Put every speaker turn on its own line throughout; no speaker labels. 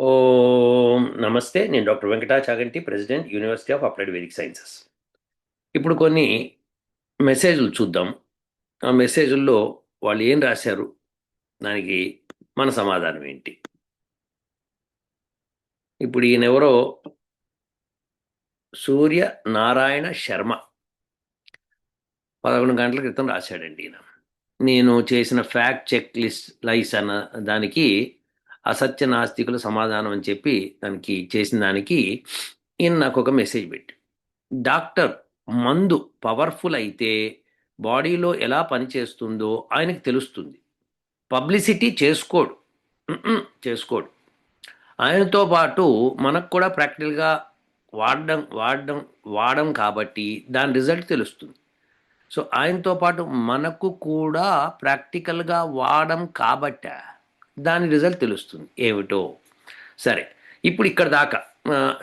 ఓం నమస్తే. నేను doctor Venkata Chaganti, president, university of applied Vedic sciences. ఇప్పుడు కొన్ని మెసేజ్లు చూద్దాం. ఆ మెసేజ్ల్లో వాళ్ళు ఏం రాశారు, దానికి మన సమాధానం ఏంటి? ఇప్పుడు ఈయనెవరో సూర్య నారాయణ శర్మ 11 గంటల క్రితం రాశాడండి ఈయన. నేను చేసిన ఫ్యాక్ట్ చెక్ లిస్ట్ లైస్ అన్న దానికి అసత్య నాస్తికుల సమాధానం అని చెప్పి దానికి చేసిన దానికి ఈయన నాకు ఒక మెసేజ్ పెట్టి, డాక్టర్ మందు పవర్ఫుల్ అయితే బాడీలో ఎలా పనిచేస్తుందో ఆయనకు తెలుస్తుంది. పబ్లిసిటీ చేసుకోడు. చేసుకోడు. ఆయనతో పాటు మనకు కూడా ప్రాక్టికల్గా వాడడం వాడడం వాడడం కాబట్టి దాని రిజల్ట్ తెలుస్తుంది. సో ఆయనతో పాటు మనకు కూడా ప్రాక్టికల్గా వాడడం కాబట్ట దాని రిజల్ట్ తెలుస్తుంది ఏమిటో. సరే, ఇప్పుడు ఇక్కడ దాకా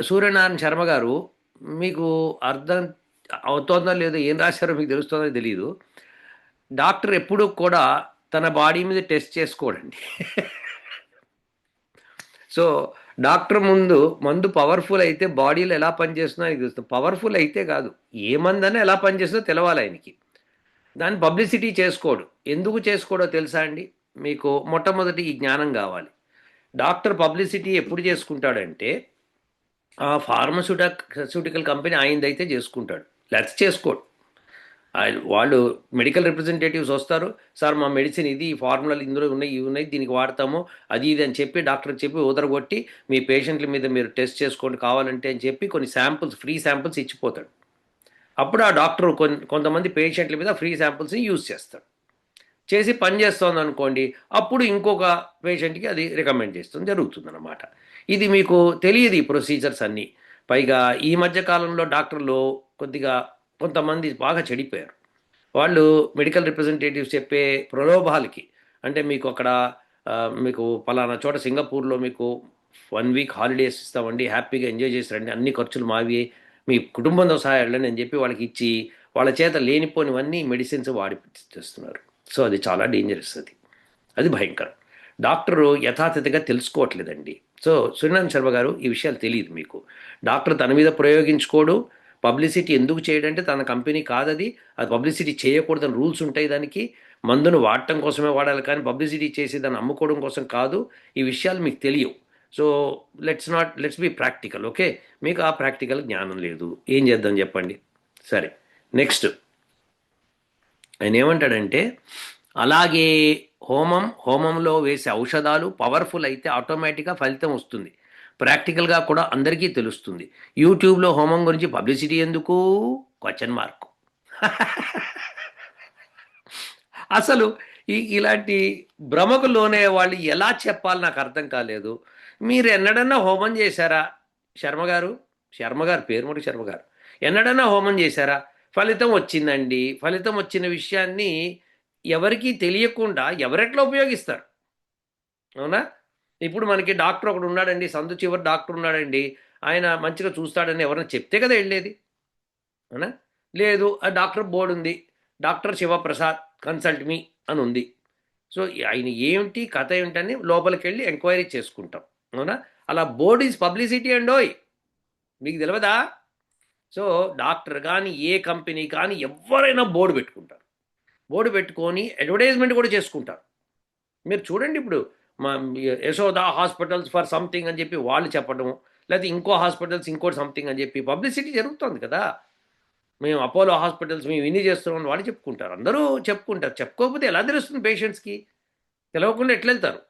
సూర్యనారాయణ శర్మ గారు మీకు అర్థం అవుతోందో లేదో, ఏం రాశారో మీకు తెలుస్తుందో తెలియదు. డాక్టర్ ఎప్పుడూ కూడా తన బాడీ మీద టెస్ట్ చేసుకోడండి. సో డాక్టర్ ముందు మందు పవర్ఫుల్ అయితే బాడీలో ఎలా పనిచేస్తుందో ఆయనకి తెలుస్తుంది. పవర్ఫుల్ అయితే కాదు, ఏ మందైనా ఎలా పనిచేస్తుందో తెలవాలి ఆయనకి. దాన్ని పబ్లిసిటీ చేసుకోడు. ఎందుకు చేసుకోడో తెలుసా అండి? మీకు మొట్టమొదటి ఈ జ్ఞానం కావాలి. డాక్టర్ పబ్లిసిటీ ఎప్పుడు చేసుకుంటాడంటే ఆ ఫార్మస్యూటికల్ కంపెనీ ఆయనదైతే చేసుకుంటాడు, లేకపోతే చేసుకోడు. వాళ్ళు మెడికల్ రిప్రజెంటేటివ్స్ వస్తారు, సార్ మా మెడిసిన్ ఇది, ఈ ఫార్ములాలు ఇందులో ఉన్నాయి, ఇవి ఉన్నాయి, దీనికి వాడతాము, అది ఇది అని చెప్పి డాక్టర్కి చెప్పి ఉదరగొట్టి మీ పేషెంట్ల మీద మీరు టెస్ట్ చేసుకోండి కావాలంటే అని చెప్పి కొన్ని శాంపుల్స్, ఫ్రీ శాంపుల్స్ ఇచ్చిపోతాడు. అప్పుడు ఆ డాక్టర్ కొంతమంది పేషెంట్ల మీద ఫ్రీ శాంపుల్స్ని యూజ్ చేస్తాడు. చేసి పని చేస్తుంది అనుకోండి, అప్పుడు ఇంకొక పేషెంట్కి అది రికమెండ్ చేస్తుంది, జరుగుతుంది అన్నమాట. ఇది మీకు తెలియదు ఈ ప్రొసీజర్స్ అన్నీ. పైగా ఈ మధ్య కాలంలో డాక్టర్లు కొద్దిగా కొంతమంది బాగా చెడిపోయారు. వాళ్ళు మెడికల్ రిప్రజెంటేటివ్స్ చెప్పే ప్రలోభాలకి, అంటే మీకు అక్కడ మీకు పలానా చోట సింగపూర్లో మీకు 1 వీక్ హాలిడేస్ ఇస్తామండి, హ్యాపీగా ఎంజాయ్ చేసి రండి, అన్ని ఖర్చులు మావి, మీ కుటుంబంతో సహా వెళ్ళండి అని చెప్పి వాళ్ళకి ఇచ్చి వాళ్ళ చేత లేనిపోనివన్నీ మెడిసిన్స్ వాడిపిస్తున్నారు. సో అది చాలా డేంజరస్. అది అది భయంకరం. డాక్టరు యథాతథిగా తెలుసుకోవట్లేదండి. సో సూర్యనారాయణ శర్మ గారు ఈ విషయాలు తెలియదు మీకు. డాక్టర్ తన మీద ప్రయోగించుకోడు. పబ్లిసిటీ ఎందుకు చేయడంటే తన కంపెనీ కాదది, అది పబ్లిసిటీ చేయకూడదని రూల్స్ ఉంటాయి దానికి. మందును వాడటం కోసమే వాడాలి కానీ పబ్లిసిటీ చేసి దాన్ని అమ్ముకోవడం కోసం కాదు. ఈ విషయాలు మీకు తెలియవు. So let's be practical. Okay, మీకు ఆ ప్రాక్టికల్ జ్ఞానం లేదు, ఏం చేద్దాం చెప్పండి. సరే, నెక్స్ట్ ఆయన ఏమంటాడంటే, అలాగే హోమంలో వేసే ఔషధాలు పవర్ఫుల్ అయితే ఆటోమేటిక్గా ఫలితం వస్తుంది. ప్రాక్టికల్గా కూడా అందరికీ తెలుస్తుంది. యూట్యూబ్లో హోమం గురించి పబ్లిసిటీ ఎందుకు? Question mark. అసలు ఇలాంటి భ్రమకు లోనే వాళ్ళు ఎలా చెప్పాలి నాకు అర్థం కాలేదు. మీరు ఎన్నడన్నా హోమం చేశారా? శర్మ గారు, శర్మ గారు పేరు మటు శర్మ గారు, ఎన్నడన్నా హోమం చేశారా? ఫలితం వచ్చిందండి. ఫలితం వచ్చిన విషయాన్ని ఎవరికీ తెలియకుండా ఎవరెట్లా ఉపయోగిస్తారు? అవునా? ఇప్పుడు మనకి డాక్టర్ ఒకడు ఉన్నాడండి, సందు చివరి డాక్టర్ ఉన్నాడండి, ఆయన మంచిగా చూస్తాడని ఎవరైనా చెప్తే కదా వెళ్ళేది. అవునా? లేదు, ఆ డాక్టర్ బోర్డు ఉంది, డాక్టర్ శివప్రసాద్ కన్సల్ట్ మీ అని ఉంది. సో ఆయన ఏమిటి కథ ఏమిటని లోపలికి వెళ్ళి ఎంక్వైరీ చేసుకుంటాం. అవునా? అలా బోర్డ్ ఈజ్ పబ్లిసిటీ అండోయ్, మీకు తెలియదా? సో డాక్టర్ కానీ ఏ కంపెనీ కానీ ఎవరైనా బోర్డు పెట్టుకుంటారు. బోర్డు పెట్టుకొని అడ్వర్టైజ్మెంట్ కూడా చేసుకుంటారు. మీరు చూడండి, ఇప్పుడు మా యశోద హాస్పిటల్స్ ఫర్ సంథింగ్ అని చెప్పి వాళ్ళు చెప్పడం, లేకపోతే ఇంకో హాస్పిటల్స్ ఇంకోటి సంథింగ్ అని చెప్పి పబ్లిసిటీ జరుగుతుంది కదా. మేము అపోలో హాస్పిటల్స్ మేము ఇన్ని చేస్తున్నాం వాళ్ళు చెప్పుకుంటారు, అందరూ చెప్పుకుంటారు. చెప్పుకోకపోతే ఎలా తెలుస్తుంది పేషెంట్స్కి? తెలవకుండా ఎట్లా వెళ్తారు?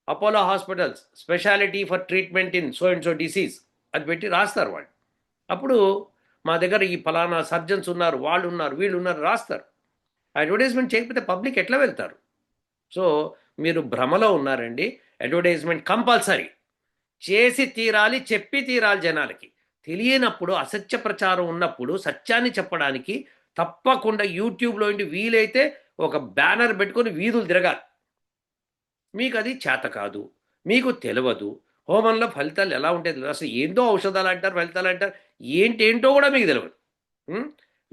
Apollo hospitals speciality for treatment in so and so disease అది పెట్టి రాస్తారు వాళ్ళు. అప్పుడు మా దగ్గర ఈ ఫలానా సర్జన్స్ ఉన్నారు, వాళ్ళు ఉన్నారు, వీళ్ళు ఉన్నారు రాస్తారు. అడ్వర్టైజ్మెంట్ చేయకపోతే పబ్లిక్ ఎట్లా వెళ్తారు? సో మీరు భ్రమలో ఉన్నారండి. అడ్వర్టైజ్మెంట్ కంపల్సరీ చేసి తీరాలి, చెప్పి తీరాలి జనాలకి. తెలియనప్పుడు, అసత్య ప్రచారం ఉన్నప్పుడు సత్యాన్ని చెప్పడానికి తప్పకుండా యూట్యూబ్లో ఇంటి వీలైతే ఒక బ్యానర్ పెట్టుకొని వీధులు తిరగాలి. మీకు అది చేత కాదు, మీకు తెలియదు. హోమంలో ఫలితాలు ఎలా ఉంటాయి తెలియదు. అసలు ఏంటో ఔషధాలు అంటారు, ఫలితాలు అంటారు, ఏంటేంటో కూడా మీకు తెలియదు.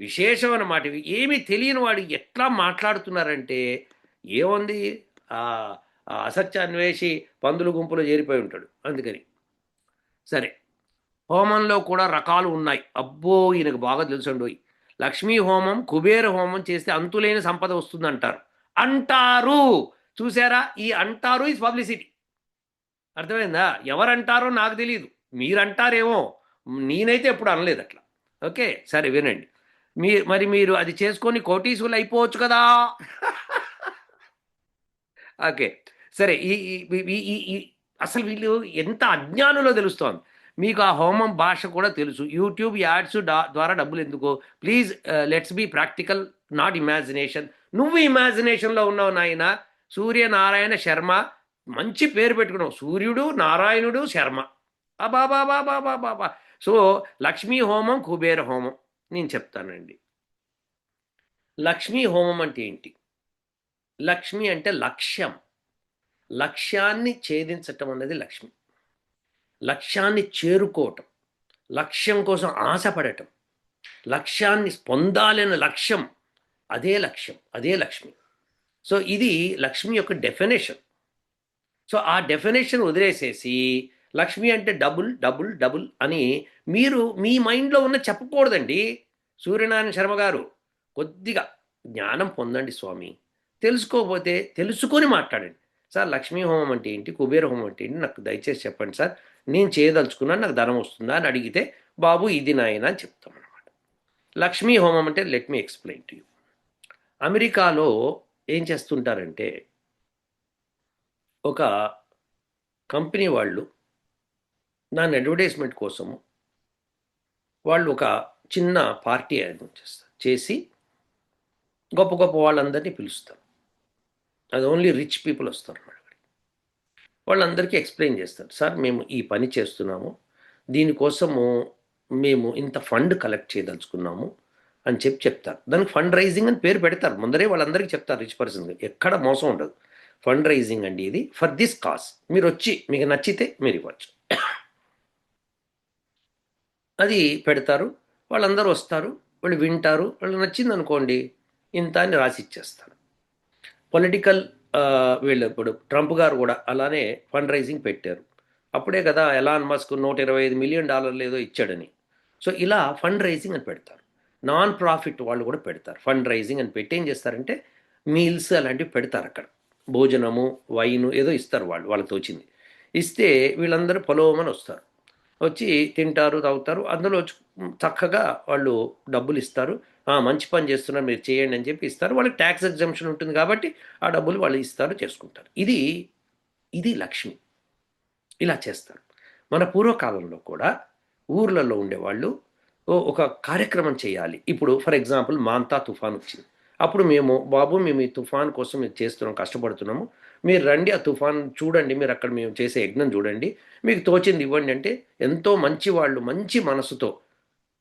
విశేషం అన్నమాట ఇవి. ఏమీ తెలియని వాడు ఎట్లా మాట్లాడుతున్నారంటే, ఏముంది, ఆ అసత్యాన్ని వేసి పందుల గుంపులో చేరిపోయి ఉంటాడు అందుకని. సరే, హోమంలో కూడా రకాలు ఉన్నాయి. అబ్బో, ఈయనకు బాగా తెలుసండోయ్. లక్ష్మీ హోమం, కుబేర హోమం చేస్తే అంతులేని సంపద వస్తుందంటారు. అంటారు. చూసారా, ఈ అంటారు ఇస్ పబ్లిసిటీ. అర్థమైందా? ఎవరంటారో నాకు తెలియదు, మీరంటారేమో, నేనైతే ఎప్పుడు అనలేదు అట్లా. ఓకే, సరే వినండి. మీరు అది చేసుకొని కోటీసులు అయిపోవచ్చు కదా. ఓకే, సరే. ఈ ఈ- ఈ ఈ- ఈ- అసలు వీళ్ళు ఎంత అజ్ఞానులో తెలుస్తోంది. మీకు ఆ హోమం భాష కూడా తెలుసు. యూట్యూబ్ యాడ్స్ ద్వారా డబ్బులు ఎందుకు? Please, let's be practical, not imagination. నువ్వు ఇమాజినేషన్లో ఉన్నావు నాయన. సూర్యనారాయణ శర్మ, మంచి పేరు పెట్టుకున్నావు, సూర్యుడు నారాయణుడు శర్మ. అబాబాబాబాబాబా. సో లక్ష్మీ హోమం, కుబేర హోమం నేను చెప్తానండి. లక్ష్మీ హోమం అంటే ఏంటి? లక్ష్మి అంటే లక్ష్యం. లక్ష్యాన్ని ఛేదించటం అన్నది లక్ష్మి. లక్ష్యాన్ని చేరుకోవటం, లక్ష్యం కోసం ఆశపడటం, లక్ష్యాన్ని పొందాలనే లక్ష్యం, అదే లక్ష్యం, అదే లక్ష్మి. సో ఇది లక్ష్మి యొక్క డెఫినేషన్. సో ఆ డెఫినేషన్ వదిలేసేసి లక్ష్మి అంటే డబుల్ డబుల్ డబుల్ అని మీరు మీ మైండ్లో ఉన్న చెప్పకూడదండి. సూర్యనారాయణ శర్మ గారు, కొద్దిగా జ్ఞానం పొందండి స్వామి. తెలుసుకోకపోతే తెలుసుకొని మాట్లాడండి. సార్, లక్ష్మీ హోమం అంటే ఏంటి, కుబేర హోమం అంటే ఏంటి, నాకు దయచేసి చెప్పండి సార్, నేను చేయదలుచుకున్నాను, నాకు ధనం వస్తుందా అని అడిగితే, బాబు ఇది నాయన అని చెప్తాం అనమాట. లక్ష్మీ హోమం అంటే, let me explain to you. అమెరికాలో ఏం చేస్తుంటారంటే, ఒక కంపెనీ వాళ్ళు దాని అడ్వర్టైజ్మెంట్ కోసము వాళ్ళు ఒక చిన్న పార్టీ అరేంజ్ చేస్తారు, చేసి గొప్ప గొప్ప వాళ్ళందరినీ పిలుస్తారు. అది ఓన్లీ రిచ్ పీపుల్ వస్తారు అన్నమాట. వాళ్ళందరికీ ఎక్స్ప్లెయిన్ చేస్తారు, సార్ మేము ఈ పని చేస్తున్నాము, దీనికోసము మేము ఇంత ఫండ్ కలెక్ట్ చేయదలుచుకున్నాము అని చెప్తారు. దానికి ఫండ్ రైజింగ్ అని పేరు పెడతారు, ముందరే వాళ్ళందరికీ చెప్తారు, రిచ్ పర్సన్. ఎక్కడ మోసం ఉండదు. ఫండ్ రైజింగ్ అండి ఇది, ఫర్ దిస్ కాజ్, మీరు వచ్చి మీకు నచ్చితే మీరు ఇవ్వచ్చు. అది పెడతారు, వాళ్ళందరూ వస్తారు, వాళ్ళు వింటారు, వాళ్ళు నచ్చింది అనుకోండి ఇంత అని రాసి ఇచ్చేస్తారు. పొలిటికల్ వీళ్ళు ఇప్పుడు ట్రంప్ గారు కూడా అలానే ఫండ్ రైజింగ్ పెట్టారు. అప్పుడే కదా ఎలాన్ మస్క్ $125 మిలియన్ ఏదో ఇచ్చాడని. సో ఇలా ఫండ్ రైజింగ్ అని పెడతారు. నాన్ ప్రాఫిట్ వాళ్ళు కూడా పెడతారు ఫండ్ రైజింగ్ అని పెట్టి. ఏం చేస్తారంటే మీల్స్ అలాంటివి పెడతారు అక్కడ, భోజనము వైను ఏదో ఇస్తారు, వాళ్ళకి తోచింది ఇస్తే వీళ్ళందరూ పొలవమని వస్తారు, వచ్చి తింటారు తాగుతారు. అందులో చక్కగా వాళ్ళు డబ్బులు ఇస్తారు. మంచి పని చేస్తున్నారు మీరు చేయండి అని చెప్పి ఇస్తారు. వాళ్ళకి ట్యాక్స్ ఎగ్జంప్షన్ ఉంటుంది కాబట్టి ఆ డబ్బులు వాళ్ళు ఇస్తారు, చేసుకుంటారు. ఇది ఇది లక్ష్మి. ఇలా చేస్తారు. మన పూర్వకాలంలో కూడా ఊర్లలో ఉండేవాళ్ళు ఒక కార్యక్రమం చేయాలి. ఇప్పుడు ఫర్ ఎగ్జాంపుల్ మాంతా తుఫాన్ వచ్చింది. అప్పుడు బాబు మేము ఈ తుఫాన్ కోసం మేము చేస్తున్నాం, కష్టపడుతున్నాము, మీరు రండి ఆ తుఫాన్ చూడండి, మీరు అక్కడ మేము చేసే యజ్ఞం చూడండి, మీకు తోచింది ఇవ్వండి అంటే ఎంతో మంచి వాళ్ళు మంచి మనసుతో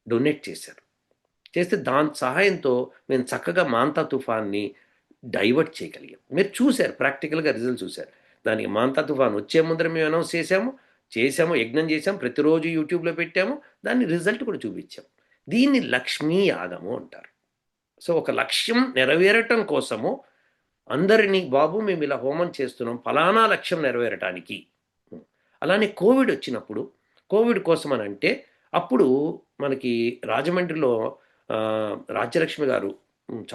డొనేట్ చేశారు. చేస్తే దాని సహాయంతో మేము చక్కగా మాంతా తుఫాన్ని డైవర్ట్ చేయగలిగాం. మీరు చూశారు, ప్రాక్టికల్గా రిజల్ట్ చూశారు. దానికి మాంతా తుఫాన్ వచ్చే ముందర మేము అనౌన్స్ చేశాము, యజ్ఞం చేశాము, ప్రతిరోజు యూట్యూబ్లో పెట్టాము, దాని రిజల్ట్ కూడా చూపించాం. దీన్ని లక్ష్మీ యాగము అంటారు. సో ఒక లక్ష్యం నెరవేరటం కోసము అందరినీ, బాబు మేము ఇలా హోమం చేస్తున్నాం ఫలానా లక్ష్యం నెరవేరటానికి. అలానే కోవిడ్ వచ్చినప్పుడు, కోవిడ్ కోసం అని అంటే అప్పుడు మనకి రాజమండ్రిలో రాజ్యలక్ష్మి గారు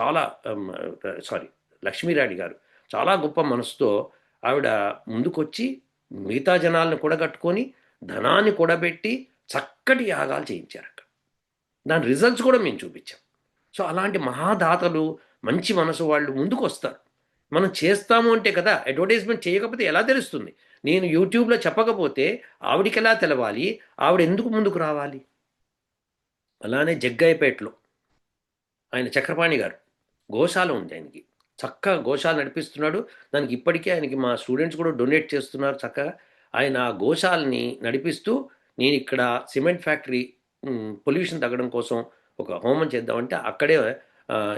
చాలా సారీ లక్ష్మీరాణి గారు చాలా గొప్ప మనసుతో ఆవిడ ముందుకొచ్చి మిగతా జనాలను కూడగట్టుకొని ధనాన్ని కూడబెట్టి చక్కటి యాగాలు చేయించారు అక్కడ. దాని రిజల్ట్స్ కూడా మేము చూపించాం. సో అలాంటి మహాదాతలు మంచి మనసు వాళ్ళు ముందుకు వస్తారు. మనం చేస్తాము అంటే కదా, అడ్వర్టైజ్మెంట్ చేయకపోతే ఎలా తెలుస్తుంది? నేను యూట్యూబ్లో చెప్పకపోతే ఆవిడికి ఎలా తెలవాలి? ఆవిడ ఎందుకు ముందుకు రావాలి? అలానే జగ్గయ్యపేటలో ఆయన చక్రపాణి గారు గోశాల ఉంది ఆయనకి, చక్కగా గోశాల నడిపిస్తున్నాడు. దానికి ఇప్పటికే ఆయనకి మా స్టూడెంట్స్ కూడా డొనేట్ చేస్తున్నారు చక్కగా. ఆయన ఆ గోశాలని నడిపిస్తూ, నేను ఇక్కడ సిమెంట్ ఫ్యాక్టరీ పొల్యూషన్ తగ్గడం కోసం ఒక హోమం చేద్దామంటే అక్కడే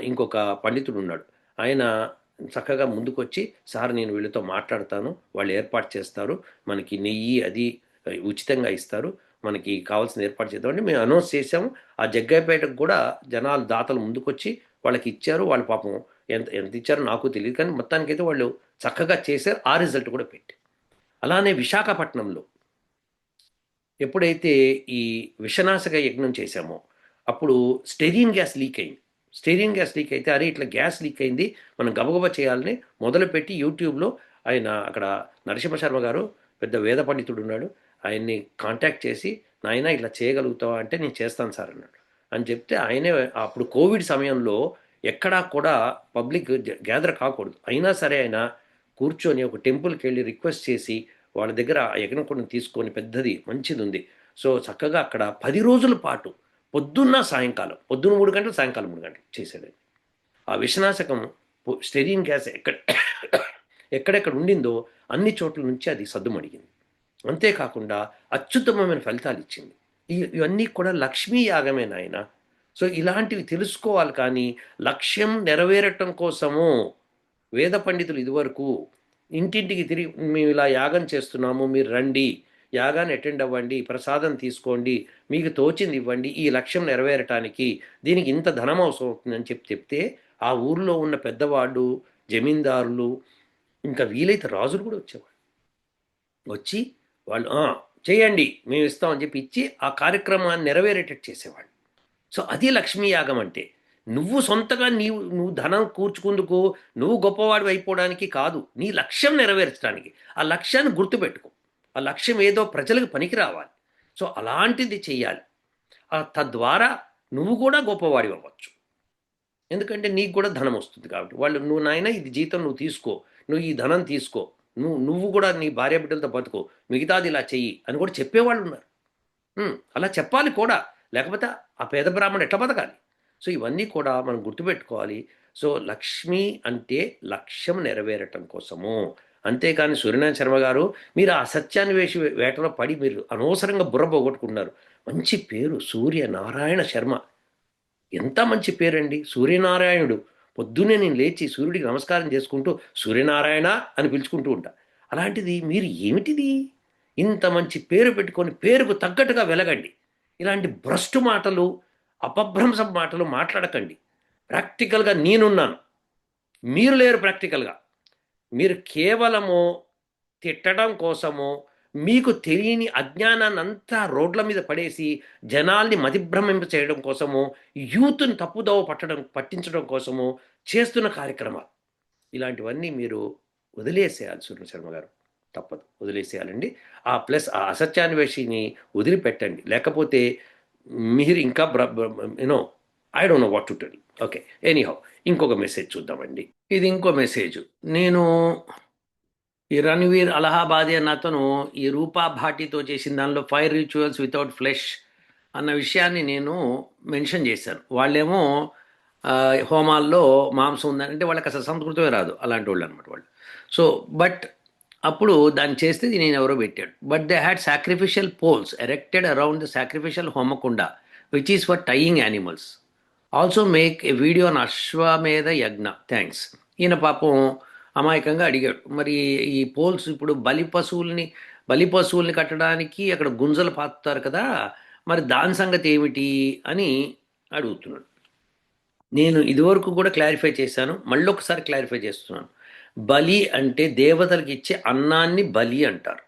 ఇంకొక పండితుడు ఉన్నాడు. ఆయన చక్కగా ముందుకొచ్చి, సార్ నేను వీళ్ళతో మాట్లాడతాను, వాళ్ళు ఏర్పాటు చేస్తారు, మనకి నెయ్యి అది ఉచితంగా ఇస్తారు, మనకి కావాల్సిన ఏర్పాటు చేద్దామంటే మేము అనౌన్స్ చేసాము. ఆ జగ్గయ్యపేటకు కూడా జనాలు దాతలు ముందుకొచ్చి వాళ్ళకి ఇచ్చారు. వాళ్ళు పాపం ఎంత ఎంత ఇచ్చారో నాకు తెలియదు, కానీ మొత్తానికైతే వాళ్ళు చక్కగా చేశారు. ఆ రిజల్ట్ కూడా పెట్టి. అలానే విశాఖపట్నంలో ఎప్పుడైతే ఈ విషనాశక యజ్ఞం చేశామో అప్పుడు స్టెరీన్ గ్యాస్ లీక్ అయింది. స్టెరీన్ గ్యాస్ లీక్ అయితే అరే ఇట్లా గ్యాస్ లీక్ అయింది, మనం గబగబా చేయాలని మొదలుపెట్టి యూట్యూబ్లో ఆయన అక్కడ నరసింహ శర్మ గారు పెద్ద వేద పండితుడు ఉన్నాడు, ఆయన్ని కాంటాక్ట్ చేసి నాయన ఇట్లా చేయగలుగుతావా అంటే నేను చేస్తాను సార్ అన్నాడు. అని చెప్తే ఆయనే అప్పుడు కోవిడ్ సమయంలో ఎక్కడా కూడా పబ్లిక్ గ్యాదర్ కాకూడదు, అయినా సరే ఆయన కూర్చొని ఒక టెంపుల్కి వెళ్ళి రిక్వెస్ట్ చేసి వాళ్ళ దగ్గర ఆ యజ్ఞకుండం తీసుకొని పెద్దది మంచిది ఉంది. సో చక్కగా అక్కడ 10 రోజుల పాటు పొద్దున్న సాయంకాలం, పొద్దున్న 3 గంటలు సాయంకాలం 3 గంటలు చేశాడు. ఆ విషనాశకం స్టెరీన్ గ్యాస్ ఎక్కడెక్కడ ఉండిందో అన్ని చోట్ల నుంచి అది సద్దుమణిగింది. అంతేకాకుండా అత్యుత్తమమైన ఫలితాలు ఇచ్చింది. ఇవన్నీ కూడా లక్ష్మీ యాగమే నాయన. సో ఇలాంటివి తెలుసుకోవాలి, కానీ లక్ష్యం నెరవేరటం కోసము వేద పండితులు ఇదివరకు ఇంటింటికి తిరిగి మేము ఇలా యాగం చేస్తున్నాము, మీరు రండి, యాగాన్ని అటెండ్ అవ్వండి, ప్రసాదం తీసుకోండి, మీకు తోచింది ఇవ్వండి, ఈ లక్ష్యం నెరవేరటానికి దీనికి ఇంత ధనం అవసరం అవుతుందని చెప్తే ఆ ఊర్లో ఉన్న పెద్దవాళ్ళు, జమీందారులు, ఇంకా వీలైతే రాజులు కూడా వచ్చేవాళ్ళు. వచ్చి వాళ్ళు చేయండి మేము ఇస్తామని చెప్పి ఇచ్చి ఆ కార్యక్రమాన్ని నెరవేరేటట్టు చేసేవాళ్ళు. సో అది లక్ష్మీ యాగం అంటే. నువ్వు సొంతగా నువ్వు ధనం కూర్చుకుందుకు, నువ్వు గొప్పవాడు అయిపోవడానికి కాదు, నీ లక్ష్యం నెరవేర్చడానికి. ఆ లక్ష్యాన్ని గుర్తుపెట్టుకో, ఆ లక్ష్యం ఏదో ప్రజలకు పనికి రావాలి. సో అలాంటిది చెయ్యాలి. తద్వారా నువ్వు కూడా గొప్పవాడి అవ్వచ్చు. ఎందుకంటే నీకు కూడా ధనం వస్తుంది కాబట్టి. వాళ్ళు నువ్వు నాయన ఇది జీతం నువ్వు తీసుకో, నువ్వు ఈ ధనం తీసుకో, నువ్వు కూడా నీ భార్య బిడ్డలతో బతుకో, మిగతాది ఇలా చెయ్యి అని కూడా చెప్పేవాళ్ళు ఉన్నారు. అలా చెప్పాలి కూడా, లేకపోతే ఆ పేద బ్రాహ్మణుడు ఎట్లా బతకాలి? సో ఇవన్నీ కూడా మనం గుర్తుపెట్టుకోవాలి. సో లక్ష్మి అంటే లక్ష్యం నెరవేరటం కోసము. అంతేకాని సూర్యనారాయణ శర్మ గారు మీరు ఆ సత్యాన్వేషి వేటలో పడి మీరు అనవసరంగా బుర్ర పోగొట్టుకున్నారు. మంచి పేరు సూర్యనారాయణ శర్మ, ఎంత మంచి పేరండి సూర్యనారాయణుడు. పొద్దున్నే నేను లేచి సూర్యుడికి నమస్కారం చేసుకుంటూ సూర్యనారాయణ అని పిలుచుకుంటూ ఉంటా. అలాంటిది మీరు ఏమిటిది ఇంత మంచి పేరు పెట్టుకొని పేరుకు తగ్గట్టుగా వెలగండి. ఇలాంటి భ్రష్టు మాటలు, అపభ్రంశం మాటలు మాట్లాడకండి. ప్రాక్టికల్గా నేనున్నాను, మీరు లేరు. ప్రాక్టికల్గా మీరు కేవలము తిట్టడం కోసమో, మీకు తెలియని అజ్ఞానాన్ని అంతా రోడ్ల మీద పడేసి జనాల్ని మతిభ్రమింప చేయడం కోసమో, యూత్ని తప్పుదోవ పట్టించడం కోసమో చేస్తున్న కార్యక్రమాలు. ఇలాంటివన్నీ మీరు వదిలేసేయాలి సూర్య శర్మ గారు, తప్పదు వదిలేసేయాలండి. ప్లస్ ఆ అసత్యాన్వేషిని వదిలిపెట్టండి, లేకపోతే మీరు ఇంకా you know I don't know what to tell. Okay, anyhow ఇంకొక మెసేజ్ చూద్దామండి. ఇది ఇంకో మెసేజ్. నేను ఈ రణవీర్ అలహాబాదీ అన్న అతను ఈ రూపా భాటితో చేసిన దానిలో 5 రిచువల్స్ వితౌట్ ఫ్లెష్ అన్న విషయాన్ని నేను మెన్షన్ చేశాను. వాళ్ళేమో హోమాల్లో మాంసం ఉందని అంటే వాళ్ళకి అసలు సంస్కృతమే రాదు, అలాంటి వాళ్ళు అనమాట వాళ్ళు. సో బట్ అప్పుడు దాన్ని చేస్తే నేను ఎవరో పెట్టాడు. But they had sacrificial poles erected around the sacrificial హోమకుండ which is for tying animals. Also make a video on Ashwamedha Yagna, thanks. ఈయన పాపం అమాయకంగా అడిగాడు, మరి ఈ పోల్స్ ఇప్పుడు బలి పశువుల్ని కట్టడానికి అక్కడ గుంజలు పాతుతారు కదా, మరి దాని సంగతి ఏమిటి అని అడుగుతున్నాడు. నేను ఇదివరకు కూడా క్లారిఫై చేశాను, మళ్ళీ ఒకసారి క్లారిఫై చేస్తున్నాను. బలి అంటే దేవతలకు ఇచ్చే అన్నాన్ని బలి అంటారు.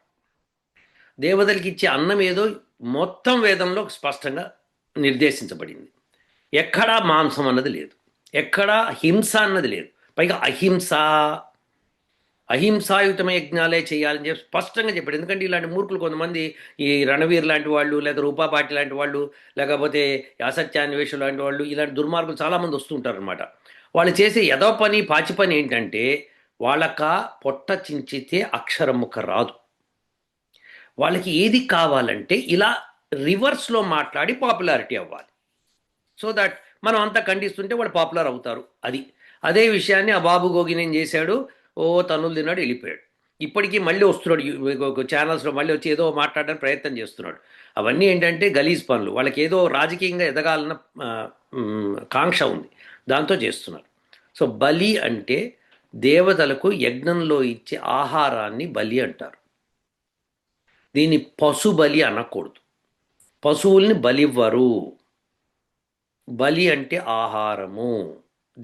దేవతలకు ఇచ్చే అన్నం ఏదో మొత్తం వేదంలో స్పష్టంగా నిర్దేశించబడింది. ఎక్కడా మాంసం అన్నది లేదు, ఎక్కడా హింస అన్నది లేదు. పైగా అహింసాయుతమైన యజ్ఞాలే చేయాలని చెప్పి స్పష్టంగా చెప్పాడు. ఎందుకంటే ఇలాంటి మూర్ఖులు కొంతమంది, ఈ రణవీర్ లాంటి వాళ్ళు, లేదా రూపాపాటి లాంటి వాళ్ళు, లేకపోతే అసత్యాన్వేషులు లాంటి వాళ్ళు, ఇలాంటి దుర్మార్గులు చాలామంది వస్తుంటారు అనమాట. వాళ్ళు చేసే ఎదో పని పాచి పని ఏంటంటే వాళ్ళక పొట్ట చించితే అక్షరం ముక్క రాదు. వాళ్ళకి ఏది కావాలంటే ఇలా రివర్స్లో మాట్లాడి పాపులారిటీ అవ్వాలి. సో దట్ మనం అంతా ఖండిస్తుంటే వాళ్ళు పాపులర్ అవుతారు. అదే విషయాన్ని ఆ బాబు గోగినేం చేశాడు, తన్నులు తిన్నాడు, వెళ్ళిపోయాడు. ఇప్పటికీ మళ్ళీ వస్తున్నాడు ఛానల్స్లో, మళ్ళీ వచ్చి ఏదో మాట్లాడడానికి ప్రయత్నం చేస్తున్నాడు. అవన్నీ ఏంటంటే గలీజ్ పనులు. వాళ్ళకి ఏదో రాజకీయంగా ఎదగాలన్న కాంక్ష ఉంది, దాంతో చేస్తున్నారు. సో బలి అంటే దేవతలకు యజ్ఞంలో ఇచ్చే ఆహారాన్ని బలి అంటారు. దీన్ని పశు బలి అనకూడదు, పశువుల్ని బలివ్వరు. బలి అంటే ఆహారము,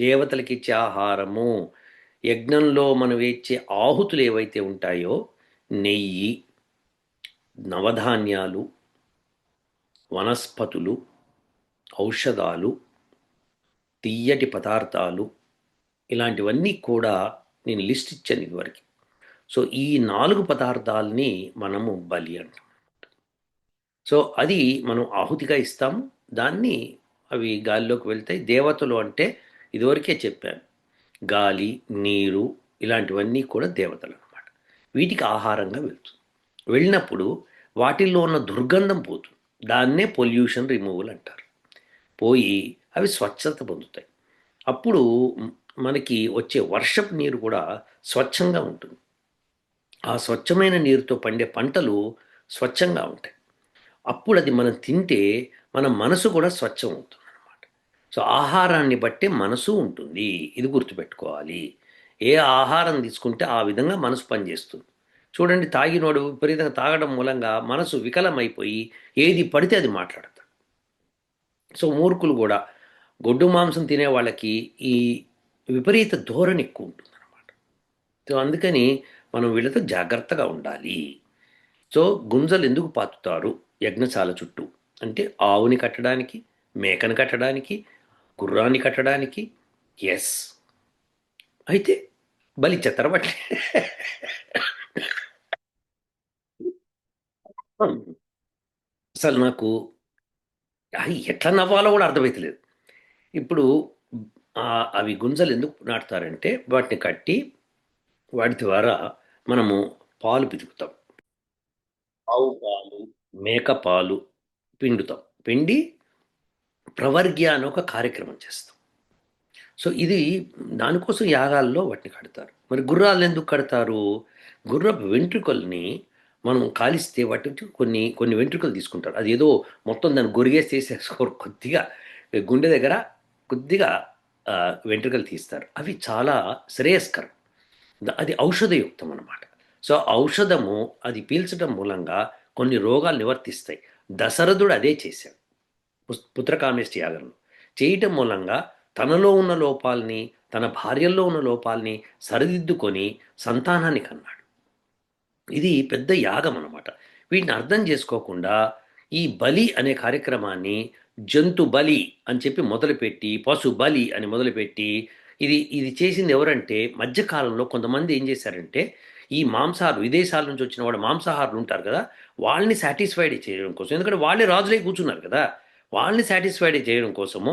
దేవతలకి ఇచ్చే ఆహారము, యజ్ఞంలో మనం ఇచ్చే ఆహుతులు ఏవైతే ఉంటాయో, నెయ్యి, నవధాన్యాలు, వనస్పతులు, ఔషధాలు, తియ్యటి పదార్థాలు, ఇలాంటివన్నీ కూడా నేను లిస్ట్ ఇచ్చాను ఇదివరకు. సో ఈ 4 పదార్థాలని మనము బలి అంటాం. సో అది మనం ఆహుతిగా ఇస్తాము. దాన్ని అవి గాలిలోకి వెళ్తాయి. దేవతలు అంటే ఇదివరకే చెప్పాను. గాలి, నీరు ఇలాంటివన్నీ కూడా దేవతలు అన్నమాట. వీటికి ఆహారంగా వెళ్తుంది. వెళ్ళినప్పుడు వాటిల్లో ఉన్న దుర్గంధం పోతుంది. దాన్నే పొల్యూషన్ రిమూవల్ అంటారు. పోయి అవి స్వచ్ఛత పొందుతాయి. అప్పుడు మనకి వచ్చే వర్షపు నీరు కూడా స్వచ్ఛంగా ఉంటుంది. ఆ స్వచ్ఛమైన నీరుతో పండే పంటలు స్వచ్ఛంగా ఉంటాయి. అప్పుడు అది మనం తింటే మన మనసు కూడా స్వచ్ఛం అవుతుంది అన్నమాట. సో ఆహారాన్ని బట్టే మనసు ఉంటుంది. ఇది గుర్తుపెట్టుకోవాలి. ఏ ఆహారం తీసుకుంటే ఆ విధంగా మనసు పనిచేస్తుంది. చూడండి, తాగినోడు విపరీతంగా తాగడం మూలంగా మనసు వికలమైపోయి ఏది పడితే అది మాట్లాడతాడు. సో మూర్ఖులు కూడా, గొడ్డు మాంసం తినే వాళ్ళకి ఈ విపరీత ధోరణి ఎక్కువ ఉంటుంది అన్నమాట. సో అందుకని మనం వీళ్ళతో జాగ్రత్తగా ఉండాలి. సో గుంజలు ఎందుకు పాతుతారు యజ్ఞశాల చుట్టూ అంటే, ఆవుని కట్టడానికి, మేకను కట్టడానికి, గుర్రాన్ని కట్టడానికి. ఎస్. అయితే బలిచ్చేస్తారు బట్టి. అసలు నాకు ఎట్లా నవ్వాలో కూడా అర్థమవుతలేదు. ఇప్పుడు అవి గుంజలు ఎందుకు నాటుతారంటే, వాటిని కట్టి వాటి ద్వారా మనము పాలు పితుకుతాం. ఆవు పాలు, మేక పాలు పిండుతాం. పిండి ప్రవర్గ్య అని ఒక కార్యక్రమం చేస్తాం. సో ఇది దానికోసం యాగాల్లో వాటిని కడతారు. మరి గుర్రాలు ఎందుకు కడతారు? గుర్రపు వెంట్రుకల్ని మనం కాలిస్తే వాటి నుంచి కొన్ని కొన్ని వెంట్రుకలు తీసుకుంటారు. అది ఏదో మొత్తం దాన్ని గొరిగేసి తీసేసుకోరు. కొద్దిగా గుండె దగ్గర కొద్దిగా వెంట్రుకలు తీస్తారు. అవి చాలా శ్రేయస్కరం. అది ఔషధయుక్తం అన్నమాట. సో ఔషధము అది పీల్చడం మూలంగా కొన్ని రోగాలు నివర్తిస్తాయి. దశరథుడు అదే చేశాడు పుత్రకామేష్టి యాగంలో. చేయటం మూలంగా తనలో ఉన్న లోపాలని, తన భార్యల్లో ఉన్న లోపాలని సరిదిద్దుకొని సంతానాన్ని కన్నాడు. ఇది పెద్ద యాగం అన్నమాట. వీటిని అర్థం చేసుకోకుండా ఈ బలి అనే కార్యక్రమాన్ని జంతు బలి అని చెప్పి మొదలుపెట్టి, పశు బలి అని మొదలుపెట్టి, ఇది ఇది చేసింది ఎవరంటే, మధ్యకాలంలో కొంతమంది ఏం చేశారంటే, ఈ మాంసాహారులు, విదేశాల నుంచి వచ్చిన వాళ్ళు మాంసాహారులు ఉంటారు కదా, వాళ్ళని సాటిస్ఫైడ్ చేయడం కోసం, ఎందుకంటే వాళ్ళే రాజులై కూర్చున్నారు కదా, వాళ్ళని సాటిస్ఫైడ్ చేయడం కోసము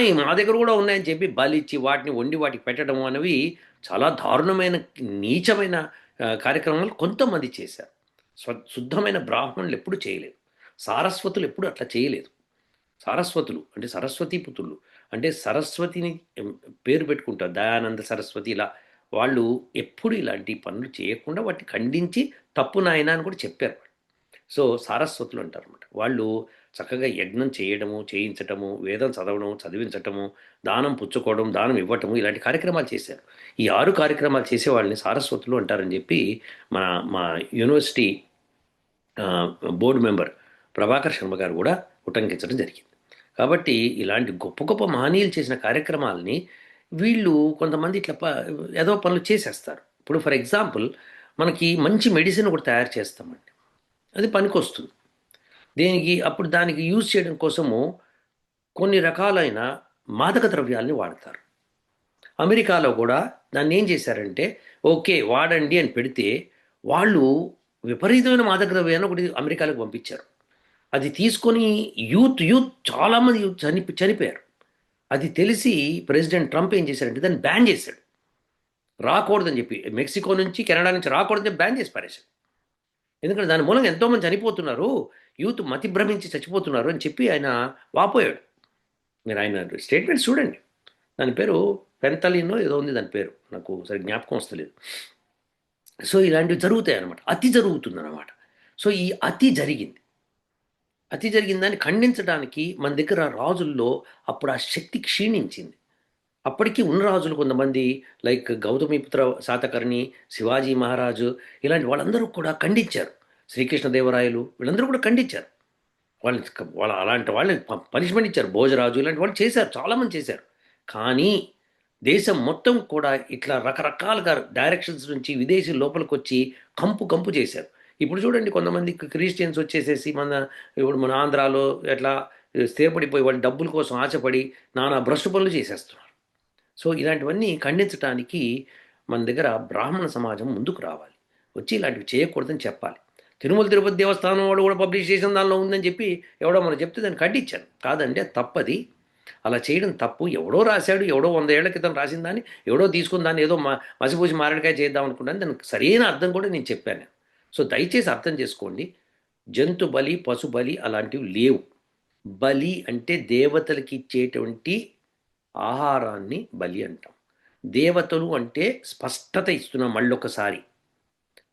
ఈ మా దగ్గర కూడా ఉన్నాయని చెప్పి బలిచ్చి వాటిని వండి వాటికి పెట్టడం అనేవి చాలా దారుణమైన, నీచమైన కార్యక్రమాలు కొంతమంది చేశారు. శుద్ధమైన బ్రాహ్మణులు ఎప్పుడు చేయలేదు. సారస్వతులు ఎప్పుడు అట్లా చేయలేదు. సారస్వతులు అంటే సరస్వతీ పుత్రులు, అంటే సరస్వతిని పేరు పెట్టుకుంటారు, దయానంద సరస్వతి ఇలా. వాళ్ళు ఎప్పుడు ఇలాంటి పనులు చేయకుండా వాటిని ఖండించి తప్పు నాయన అని కూడా చెప్పారు. సో సారస్వతులు అంటారు అనమాట. వాళ్ళు చక్కగా యజ్ఞం చేయడము, చేయించటము, వేదం చదవడం, చదివించటము, దానం పుచ్చుకోవడం, దానం ఇవ్వటము, ఇలాంటి కార్యక్రమాలు చేశారు. ఈ 6 కార్యక్రమాలు చేసే వాళ్ళని సారస్వతులు అంటారని చెప్పి మా మా university board member Prabhakar Sharma గారు కూడా ఉటంకించడం జరిగింది. కాబట్టి ఇలాంటి గొప్ప గొప్ప మహనీయులు చేసిన కార్యక్రమాలని వీళ్ళు కొంతమంది ఇట్లా ఏదో పనులు చేసేస్తారు. ఇప్పుడు ఫర్ ఎగ్జాంపుల్ మనకి మంచి మెడిసిన్ కూడా తయారు చేస్తామండి, అది పనికొస్తుంది. దేనికి? అప్పుడు దానికి యూజ్ చేయడం కోసము కొన్ని రకాలైన మాదక ద్రవ్యాల్ని వాడతారు. అమెరికాలో కూడా దాన్ని ఏం చేశారంటే, ఓకే వాడండి అని పెడితే వాళ్ళు విపరీతమైన మాదక ద్రవ్యాన్ని ఒకటి అమెరికాలకు పంపించారు. అది తీసుకొని యూత్ చాలామంది యూత్ చనిపోయారు. అది తెలిసి ప్రెసిడెంట్ ట్రంప్ ఏం చేశారంటే దాన్ని బ్యాన్ చేశాడు. రాకూడదని చెప్పి, మెక్సికో నుంచి, కెనడా నుంచి రాకూడదని చెప్పి బ్యాన్ చేసి పారేశాడు. ఎందుకంటే దాని మూలంగా ఎంతోమంది చనిపోతున్నారు, యూత్ మతి భ్రమించి చచ్చిపోతున్నారు అని చెప్పి ఆయన వాపోయాడు. మీరు ఆయన స్టేట్మెంట్స్ చూడండి. దాని పేరు పెంతలినో ఏదో ఉంది, దాని పేరు నాకు సరి జ్ఞాపకం వస్తలేదు. సో ఇలాంటివి జరుగుతాయి అన్నమాట. అతి జరుగుతుందన్నమాట. సో ఈ అతి జరిగింది. అతి జరిగిందని ఖండించడానికి మన దగ్గర రాజుల్లో అప్పుడు ఆ శక్తి క్షీణించింది. అప్పటికి ఉన్న రాజులు కొంతమంది లైక్ గౌతమిపుత్ర శాతకర్ణి, శివాజీ మహారాజు, ఇలాంటి వాళ్ళందరూ కూడా ఖండించారు. శ్రీకృష్ణదేవరాయలు వీళ్ళందరూ కూడా ఖండించారు. వాళ్ళు అలాంటి వాళ్ళని పనిష్మెంట్ ఇచ్చారు. భోజరాజు ఇలాంటి వాళ్ళు చేశారు, చాలామంది చేశారు. కానీ దేశం మొత్తం కూడా ఇట్లా రకరకాలుగా డైరెక్షన్స్ నుంచి విదేశీ లోపలికొచ్చి కంపు కంపు చేశారు. ఇప్పుడు చూడండి కొంతమంది క్రిస్టియన్స్ వచ్చేసేసి ఇప్పుడు మన ఆంధ్రాలో ఎట్లా స్థిరపడిపోయి వాళ్ళు డబ్బుల కోసం ఆశపడి నానా భ్రష్టు పనులు చేసేస్తున్నారు. సో ఇలాంటివన్నీ ఖండించడానికి మన దగ్గర బ్రాహ్మణ సమాజం ముందుకు రావాలి. వచ్చి ఇలాంటివి చేయకూడదని చెప్పాలి. తిరుమల తిరుపతి దేవస్థానం వాడు కూడా పబ్లిష్ చేసిన దానిలో ఉందని చెప్పి ఎవడో మనం చెప్తే దాన్ని ఖండించాను. కాదండి అది తప్పది. అలా చేయడం తప్పు. ఎవడో రాశాడు, ఎవడో 100 ఏళ్ల క్రితం రాసిన దాన్ని ఎవడో తీసుకుని దాన్ని ఏదో మసిపూసి మారేడుకాయ చేద్దాం అనుకున్నాను. దానికి సరైన అర్థం కూడా నేను చెప్పాను. సో దయచేసి అర్థం చేసుకోండి. జంతు బలి, పశు బలి అలాంటివి లేవు. బలి అంటే దేవతలకి ఇచ్చేటువంటి ఆహారాన్ని బలి అంటాం. దేవతలు అంటే స్పష్టత ఇస్తున్నాం మళ్ళొకసారి.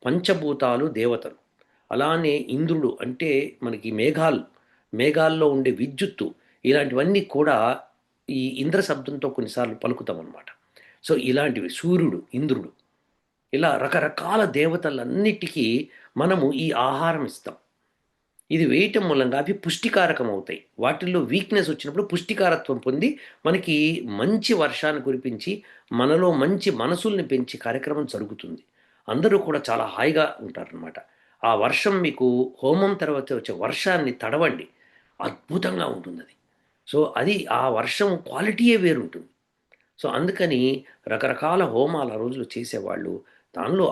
పంచభూతాలు దేవతలు. అలానే ఇంద్రుడు అంటే మనకి మేఘాల్లో ఉండే విద్యుత్తు ఇలాంటివన్నీ కూడా ఈ ఇంద్ర శబ్దంతో కొన్నిసార్లు పలుకుతాం అన్నమాట. సో ఇలాంటివి సూర్యుడు, ఇంద్రుడు ఇలా రకరకాల దేవతలన్నిటికీ మనము ఈ ఆహారం ఇస్తాం. ఇది వేయటం మూలంగా అవి పుష్టికారకం అవుతాయి. వాటిల్లో వీక్నెస్ వచ్చినప్పుడు పుష్టికారత్వం పొంది మనకి మంచి వర్షాన్ని కురిపించి మనలో మంచి మనసుల్ని పెంచి కార్యక్రమం జరుగుతుంది. అందరూ కూడా చాలా హాయిగా ఉంటారనమాట. ఆ వర్షం మీకు హోమం తర్వాత వచ్చే వర్షాన్ని తడవండి. అద్భుతంగా ఉంటుందది. సో అది ఆ వర్షం క్వాలిటీయే వేరుంటుంది. సో అందుకని రకరకాల హోమాలు ఆ రోజుల్లో చేసేవాళ్ళు. దానిలో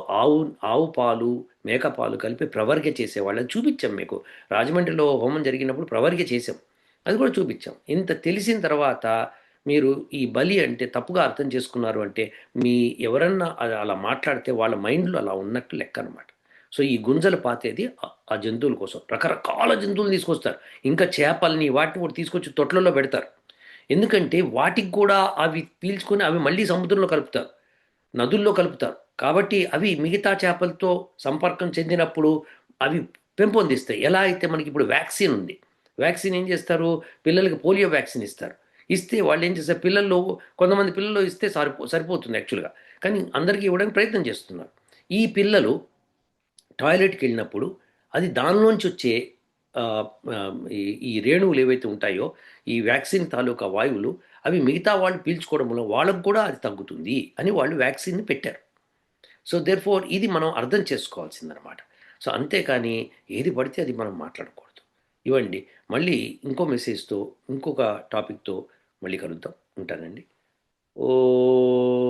ఆవు పాలు, మేక పాలు కలిపి ప్రవర్గ చేసేవాళ్ళు. అది చూపించాం మీకు. రాజమండ్రిలో హోమం జరిగినప్పుడు ప్రవర్గ చేసాం. అది కూడా చూపించాం. ఇంత తెలిసిన తర్వాత మీరు ఈ బలి అంటే తప్పుగా అర్థం చేసుకున్నారు అంటే, మీ ఎవరన్నా అలా మాట్లాడితే వాళ్ళ మైండ్‌లో అలా ఉన్నట్టు లెక్కనమాట. సో ఈ గుంజలు పాతేది ఆ జంతువుల కోసం. రకరకాల జంతువులు తీసుకొస్తారు. ఇంకా చేపల్ని వాటిని కూడా తీసుకొచ్చి తొట్లలో పెడతారు. ఎందుకంటే వాటికి కూడా అవి పీల్చుకొని అవి మళ్ళీ సముద్రంలో కలుపుతారు. నదుల్లో కలుపుతారు. కాబట్టి అవి మిగతా చేపలతో సంపర్కం చెందినప్పుడు అవి పెంపొందిస్తాయి. ఎలా అయితే మనకిప్పుడు వ్యాక్సిన్ ఉంది. వ్యాక్సిన్ ఏం చేస్తారు? పిల్లలకి పోలియో వ్యాక్సిన్ ఇస్తారు. ఇస్తే వాళ్ళేం చేస్తారు పిల్లల్లో కొంతమంది పిల్లలు ఇస్తే సరిపోతుంది యాక్చువల్‌గా. కానీ అందరికీ ఇవ్వడానికి ప్రయత్నం చేస్తున్నారు. ఈ పిల్లలు టాయిలెట్‌కెళ్ళినప్పుడు అది దానిలోంచి వచ్చే ఆహ్, ఆహ్, ఈ ఈ రేణువులు ఏవైతే ఉంటాయో, ఈ వ్యాక్సిన్ తాలూకా వాయువులు అవి మిగతా వాళ్ళు పీల్చుకోవడం వల్ల వాళ్ళకి కూడా అది తగ్గుతుంది అని వాళ్ళు వ్యాక్సిన్‌ని పెట్టారు. సో దేర్‌ఫోర్ ఇది మనం అర్థం చేసుకోవాల్సిందనమాట. సో అంతేకాని ఏది పడితే అది మనం మాట్లాడకూడదు. ఇవండి. మళ్ళీ ఇంకో మెసేజ్‌తో, ఇంకొక టాపిక్‌తో మళ్ళీ కలుద్దాం. ఉంటానండి. ఓహ్!